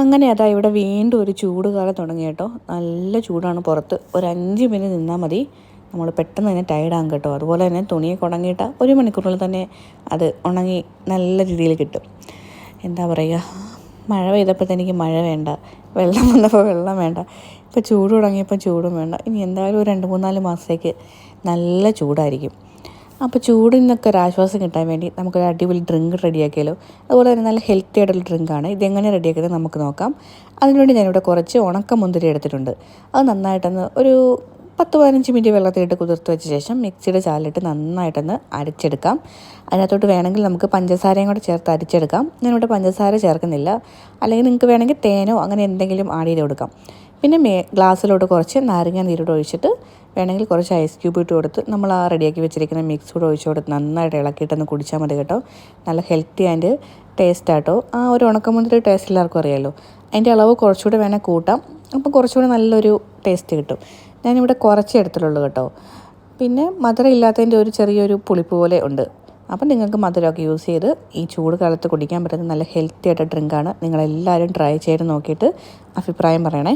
അങ്ങനെ അതാ ഇവിടെ വീണ്ടും ഒരു ചൂട് കാലം തുടങ്ങി കേട്ടോ. നല്ല ചൂടാണ് പുറത്ത്. ഒരു 5 മിനിറ്റ് നിന്നാൽ മതി, നമ്മൾ പെട്ടെന്ന് തന്നെ ടയർഡാകും കേട്ടോ. അതുപോലെ തന്നെ തുണിയൊക്കെ ഉണങ്ങിയിട്ട് 1 മണിക്കൂറിൽ തന്നെ അത് ഉണങ്ങി നല്ല രീതിയിൽ കിട്ടും. എന്താ പറയുക, മഴ പെയ്തപ്പോൾ എനിക്ക് മഴ വേണ്ട, വെള്ളം വന്നപ്പോൾ വെള്ളം വേണ്ട, ഇപ്പോൾ ചൂട് തുടങ്ങിയപ്പോൾ ചൂടും വേണ്ട. ഇനി എന്തായാലും ഒരു 2-3-4 മാസത്തേക്ക് നല്ല ചൂടായിരിക്കും. അപ്പോൾ ചൂടിൽ നിന്നൊക്കെ ഒരു ആശ്വാസം കിട്ടാൻ വേണ്ടി നമുക്കൊരു അടിപൊളി ഡ്രിങ്ക് റെഡിയാക്കിയാലോ. അതുപോലെ തന്നെ നല്ല ഹെൽത്തി ആയിട്ടുള്ള ഡ്രിങ്കാണ്. ഇതെങ്ങനെ റെഡിയാക്കിയത് നമുക്ക് നോക്കാം. അതിനുവേണ്ടി ഞാനിവിടെ കുറച്ച് ഉണക്കമുന്തിരി എടുത്തിട്ടുണ്ട്. അത് നന്നായിട്ടൊന്ന് ഒരു 10-15 മിനിറ്റ് വെള്ളത്തിലിട്ട് കുതിർത്ത് വെച്ച ശേഷം മിക്സിയുടെ ചാലിലിട്ട് നന്നായിട്ടൊന്ന് അരിച്ചെടുക്കാം. അതിനകത്തോട്ട് വേണമെങ്കിൽ നമുക്ക് പഞ്ചസാരയും കൂടെ ചേർത്ത് അരിച്ചെടുക്കാം. ഞാനിവിടെ പഞ്ചസാര ചേർക്കുന്നില്ല. അല്ലെങ്കിൽ നിങ്ങൾക്ക് വേണമെങ്കിൽ തേനോ അങ്ങനെ എന്തെങ്കിലും ആഡ് ചെയ്ത് കൊടുക്കാം. പിന്നെ ഗ്ലാസ്സിലോട്ട് കുറച്ച് നാരങ്ങ നീരോട് ഒഴിച്ചിട്ട് വേണമെങ്കിൽ കുറച്ച് ഐസ് ക്യൂബ് ഇട്ട് കൊടുത്ത് നമ്മൾ ആ റെഡിയാക്കി വെച്ചിരിക്കുന്ന മിക്സ് കൂടെ ഒഴിച്ച് കൊടുത്ത് നന്നായിട്ട് ഇളക്കിയിട്ടൊന്ന് കുടിച്ചാൽ മതി കേട്ടോ. നല്ല ഹെൽത്തി ആൻഡ് ടേസ്റ്റ് ആട്ടോ. ആ ഒരു ഉണക്കമുന്തിരി ടേസ്റ്റ് എല്ലാവർക്കും അറിയാമല്ലോ. അതിൻ്റെ അളവ് കുറച്ചുകൂടെ വേണേൽ കൂട്ടാം. അപ്പം കുറച്ചുകൂടെ നല്ലൊരു ടേസ്റ്റ് കിട്ടും. ഞാനിവിടെ കുറച്ചേ എടുത്തിട്ടുള്ളൂ കേട്ടോ. പിന്നെ മധുരം ഇല്ലാത്തതിൻ്റെ ഒരു ചെറിയൊരു പുളിപ്പ് പോലെ ഉണ്ട്. അപ്പം നിങ്ങൾക്ക് മധുരമൊക്കെ യൂസ് ചെയ്ത് ഈ ചൂട് കാലത്ത് കുടിക്കാൻ പറ്റുന്ന നല്ല ഹെൽത്തി ആയിട്ട് ഡ്രിങ്കാണ്. നിങ്ങളെല്ലാവരും ട്രൈ ചെയ്ത് നോക്കിയിട്ട് അഭിപ്രായം പറയണേ.